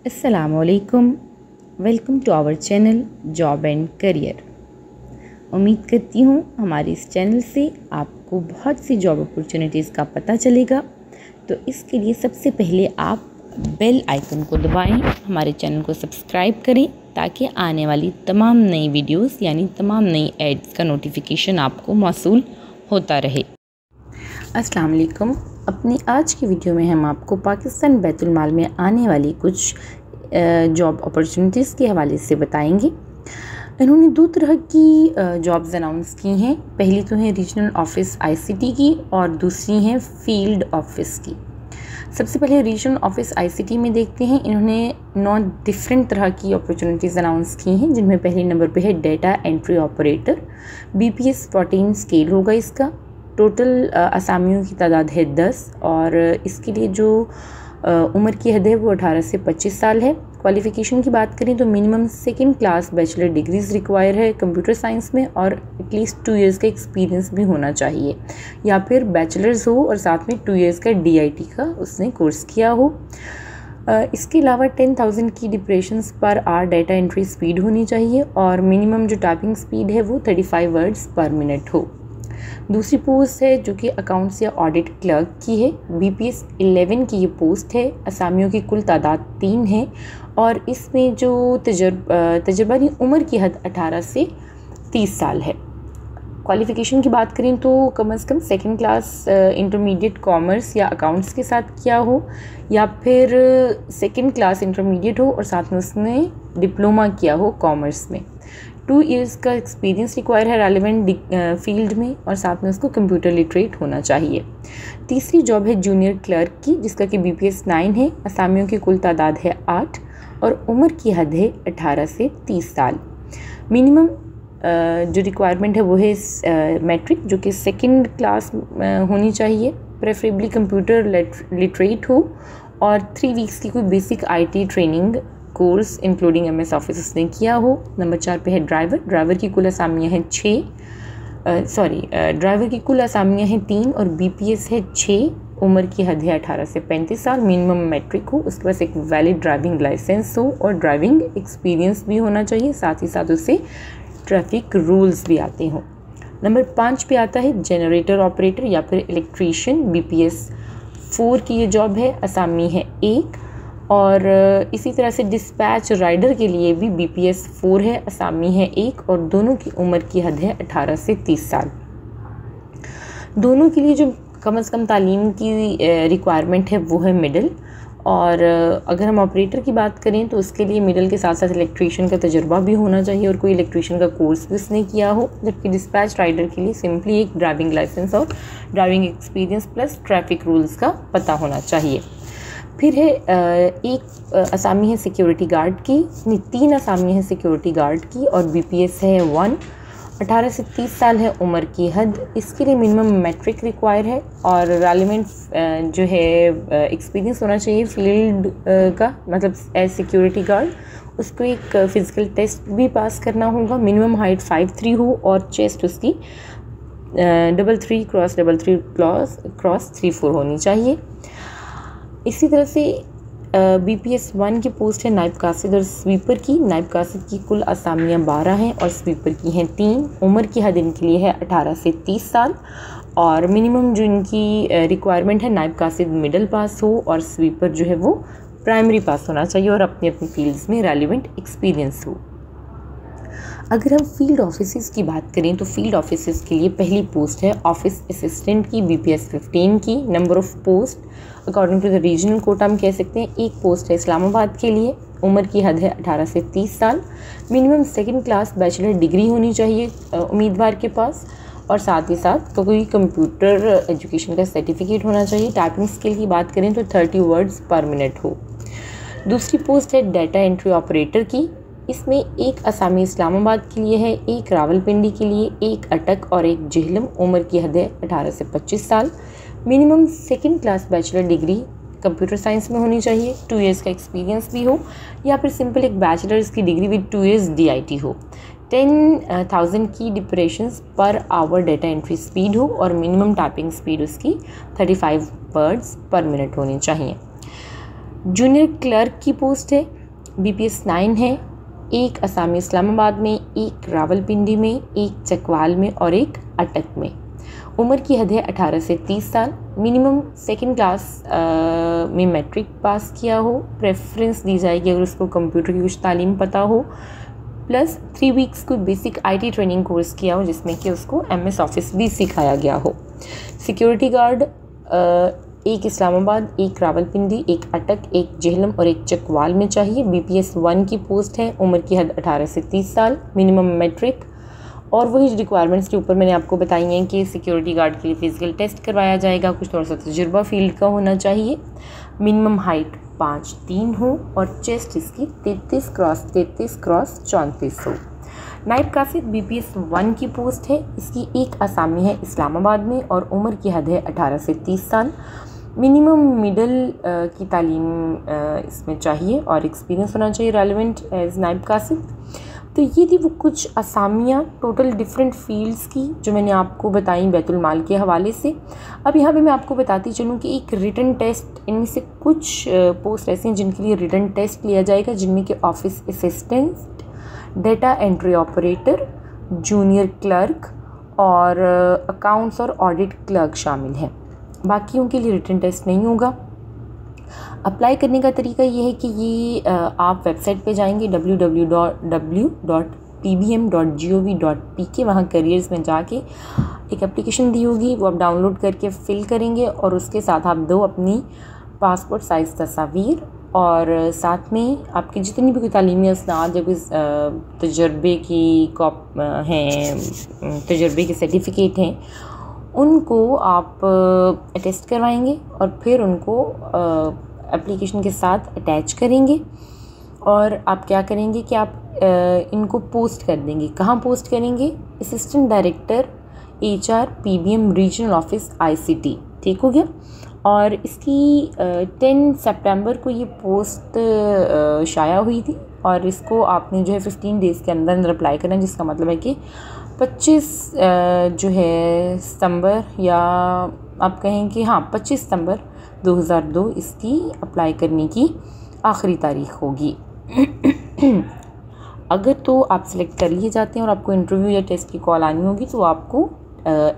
अस्सलामुअलैकुम। Welcome to our channel job and career. उम्मीद करती हूँ हमारे इस चैनल से आपको बहुत सी जॉब अपॉर्चुनिटीज़ का पता चलेगा। तो इसके लिए सबसे पहले आप बेल आइकन को दबाएं, हमारे चैनल को सब्सक्राइब करें ताकि आने वाली तमाम नई वीडियोस यानी तमाम नई एड्स का नोटिफिकेशन आपको मौसूल होता रहे। अस्सलाम वालेकुम। अपनी आज की वीडियो में हम आपको पाकिस्तान बैतुल माल में आने वाली कुछ जॉब अपॉर्चुनिटीज़ के हवाले से बताएंगे। इन्होंने दो तरह की जॉब्स अनाउंस की हैं। पहली तो है रीजनल ऑफिस आईसीटी की और दूसरी है फील्ड ऑफिस की। सबसे पहले रीजनल ऑफिस आईसीटी में देखते हैं। इन्होंने 9 डिफरेंट तरह की अपॉर्चुनिटीज़ अनाउंस की हैं, जिनमें पहले नंबर पे है data entry operator. BPS 14 scale होगा इसका। टोटल असामियों की तादाद है 10 और इसके लिए जो उम्र की हद है वो 18 से 25 साल है। क्वालिफ़िकेशन की बात करें तो minimum second class bachelor degrees require है कंप्यूटर साइंस में और एटलीस्ट 2 इयर्स का एक्सपीरियंस भी होना चाहिए, या फिर बैचलर्स हो और साथ में 2 इयर्स का DIT का उसने कोर्स किया हो। इसके अलावा 10,000 की depressions per hour data entry speed होनी चाहिए और मिनिमम जो टाइपिंग स्पीड है वो 35 वर्ड्स पर मिनट हो। दूसरी पोस्ट है जो कि अकाउंट्स या ऑडिट क्लर्क की है। BPS 11 की ये पोस्ट है। असामियों की कुल तादाद 3 है और इसमें जो तजर्बानी उम्र की हद 18 से 30 साल है। क्वालिफ़िकेशन की बात करें तो कम से कम सेकंड क्लास इंटरमीडिएट कॉमर्स या अकाउंट्स के साथ किया हो, या फिर सेकंड क्लास इंटरमीडिएट हो और साथ में उसने डिप्लोमा किया हो कॉमर्स में। 2 इयर्स का एक्सपीरियंस रिक्वायर है रेलेवेंट फील्ड में और साथ में उसको कंप्यूटर लिटरेट होना चाहिए। तीसरी जॉब है जूनियर क्लर्क की, जिसका कि BPS 9 है। असामियों की कुल तादाद है 8 और उम्र की हद है 18 से 30 साल। मिनिमम जो रिक्वायरमेंट है वो है मैट्रिक, जो कि सेकंड क्लास होनी चाहिए, प्रेफरेबली कंप्यूटर लिटरेट हो और 3 वीक्स की कोई basic IT training course including MS office उसने किया हो। नंबर 4 पे है ड्राइवर की कुल असामियाँ हैं 3 और BPS है 6। उम्र की हद है 18 से 35 साल। मिनिमम मैट्रिक हो, उसके पास एक वैलिड ड्राइविंग लाइसेंस हो और ड्राइविंग एक्सपीरियंस भी होना चाहिए, साथ ही साथ उसे ट्रैफिक रूल्स भी आते हों। नंबर 5 पे आता है जनरेटर ऑपरेटर या फिर इलेक्ट्रीशियन। BPS 4 की ये जॉब है। असामी है 1 और इसी तरह से डिस्पैच राइडर के लिए भी BPS 4 है, असामी है 1 और दोनों की उम्र की हद है 18 से 30 साल। दोनों के लिए जो कम से कम तालीम की रिक्वायरमेंट है वो है मिडिल, और अगर हम ऑपरेटर की बात करें तो उसके लिए मिडिल के साथ साथ इलेक्ट्रीशियन का तजुर्बा भी होना चाहिए और कोई इलेक्ट्रीशियन का कोर्स भी उसने किया हो। जबकि डिस्पैच राइडर के लिए सिंपली एक ड्राइविंग लाइसेंस और driving experience plus traffic rules का पता होना चाहिए। फिर है एक असामी है सिक्योरिटी गार्ड की, 3 असामी है सिक्योरिटी गार्ड की और BPS है 1। 18 से 30 साल है उम्र की हद। इसके लिए मिनिमम मैट्रिक रिक्वायर है और रेलेवेंट जो है एक्सपीरियंस होना चाहिए फील्ड का, मतलब एज सिक्योरिटी गार्ड। उसको एक फिज़िकल टेस्ट भी पास करना होगा। मिनिमम हाइट 5'3" हो और चेस्ट उसकी 3'3" × 3'4" होनी चाहिए। इसी तरह से BPS 1 की पोस्ट है नायब कासिद और स्वीपर की। नायब कासिद की कुल असामियाँ 12 हैं और स्वीपर की हैं 3। उम्र की हद इनके लिए है 18 से 30 साल और मिनिमम जो इनकी रिक्वायरमेंट है नायब कासिद मिडिल पास हो और स्वीपर जो है वो प्राइमरी पास होना चाहिए और अपनी अपनी फील्ड्स में रेलिवेंट एक्सपीरियंस हो। अगर हम फील्ड ऑफिसेस की बात करें तो फील्ड ऑफिसेस के लिए पहली पोस्ट है ऑफिस असिस्टेंट की, BPS 15 की। Number of post according to the regional quota हम कह सकते हैं एक पोस्ट है इस्लामाबाद के लिए। उम्र की हद है 18 से 30 साल। Minimum second class bachelor degree होनी चाहिए उम्मीदवार के पास और साथ ही साथ कोई कंप्यूटर एजुकेशन का सर्टिफिकेट होना चाहिए। टाइपिंग स्किल की बात करें तो 30 वर्ड्स पर मिनट हो। दूसरी पोस्ट है डाटा एंट्री ऑपरेटर की। इसमें एक असामी इस्लामाबाद के लिए है, एक रावलपिंडी के लिए, एक अटक और एक जेहलम। उम्र की हद है 18 से 25 साल। Minimum second class bachelor degree computer science में होनी चाहिए, 2 इयर्स का एक्सपीरियंस भी हो, या फिर सिंपल एक बैचलर्स की डिग्री विद 2 इयर्स DIT हो। 10,000 की depressions per hour data entry speed हो और मिनिमम टाइपिंग स्पीड उसकी 35 वर्ड्स पर मिनट होनी चाहिए। जूनियर क्लर्क की पोस्ट है, BPS 9 है, एक असामी इस्लामाबाद में, एक रावलपिंडी में, एक चकवाल में और एक अटक में। उम्र की हद है 18 से 30 साल। मिनिमम सेकंड क्लास में मैट्रिक पास किया हो। प्रेफरेंस दी जाएगी अगर उसको कंप्यूटर की कुछ तालीम पता हो, प्लस 3 वीक्स कोई बेसिक IT ट्रेनिंग कोर्स किया हो जिसमें कि उसको MS ऑफिस भी सिखाया गया हो। सिक्योरिटी गार्ड एक इस्लामाबाद, एक रावलपिंडी, एक अटक, एक जेहलम और एक चकवाल में चाहिए। BPS 1 की पोस्ट है। उम्र की हद 18 से 30 साल, मिनिमम मैट्रिक। और वही रिक्वायरमेंट्स के ऊपर मैंने आपको बताई हैं कि सिक्योरिटी गार्ड के लिए फिजिकल टेस्ट करवाया जाएगा, कुछ थोड़ा सा तजुर्बा फील्ड का होना चाहिए। मिनिमम हाइट 5'3" हो और चेस्ट इसकी 33x34 हो। नायब कासिद BPS 1 की पोस्ट है। इसकी एक असामी है इस्लामाबाद में और उम्र की हद है 18 से 30 साल। मिनिमम मिडल की तालीम इसमें चाहिए और एक्सपीरियंस होना चाहिए रेलेवेंट एज नायब कासिद। तो ये थी वो कुछ असामियाँ टोटल डिफरेंट फील्ड्स की जो मैंने आपको बताई बैतुल माल के हवाले से। अब यहाँ पे मैं आपको बताती चलूँ कि एक रिटन टेस्ट, इनमें से कुछ पोस्ट ऐसी हैं जिनके लिए रिटन टेस्ट लिया जाएगा, जिनमें कि office assistant, data entry operator, junior clerk और अकाउंट्स और ऑडिट क्लर्क शामिल हैं। बाकियों के लिए रिटन टेस्ट नहीं होगा। अप्लाई करने का तरीका ये है कि ये आप वेबसाइट पे जाएंगे www.pbm.gov.pk, वहाँ करियर्स में जाके एक एप्लीकेशन दी होगी, वो आप डाउनलोड करके फिल करेंगे और उसके साथ आप 2 अपनी पासपोर्ट साइज़ तस्वीर और साथ में आपकी जितनी भी कोई तालीमी असनाद या कोई तजर्बे की तजर्बे के सर्टिफिकेट हैं उनको आप अटेस्ट करवाएंगे और फिर उनको एप्लीकेशन के साथ अटैच करेंगे। और आप क्या करेंगे कि आप इनको पोस्ट कर देंगे। कहाँ पोस्ट करेंगे? Assistant director HR PBM regional office ICT। ठीक हो गया। और इसकी 10 सितंबर को ये पोस्ट शाया हुई थी और इसको आपने जो है 15 डेज़ के अंदर अंदर अप्लाई करना है, जिसका मतलब है कि 25 जो है सितंबर, या आप कहें कि हाँ 25 सितंबर 2002 इसकी अप्लाई करने की आखिरी तारीख होगी। अगर तो आप सिलेक्ट कर लिए जाते हैं और आपको इंटरव्यू या टेस्ट की कॉल आनी होगी तो आपको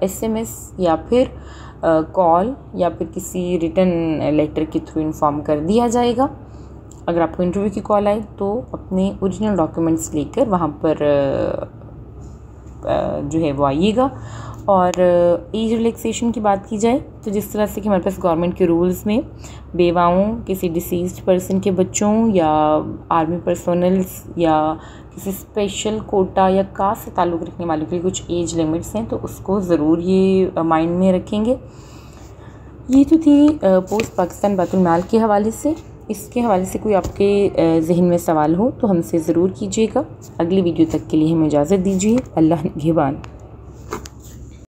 SMS या फिर कॉल या फिर किसी रिटन लेटर के थ्रू इन्फॉर्म कर दिया जाएगा। अगर आपको इंटरव्यू की कॉल आए तो अपने ओरिजिनल डॉक्यूमेंट्स लेकर वहाँ पर जो है वो आइएगा। और एज रिलैक्सेशन की बात की जाए तो जिस तरह से कि हमारे पास गवर्नमेंट के रूल्स में बेवाओं, किसी डिसीज्ड पर्सन के बच्चों या आर्मी पर्सनल्स या किसी स्पेशल कोटा या कास्ट से ताल्लुक़ रखने वालों के लिए कुछ एज लिमिट्स हैं, तो उसको ज़रूर ये माइंड में रखेंगे। ये तो थी पोस्ट पाकिस्तान बैतुल माल के हवाले से। इसके हवाले से कोई आपके जहन में सवाल हो तो हमसे ज़रूर कीजिएगा। अगली वीडियो तक के लिए हमें इजाज़त दीजिए। अल्लाह निगहबान।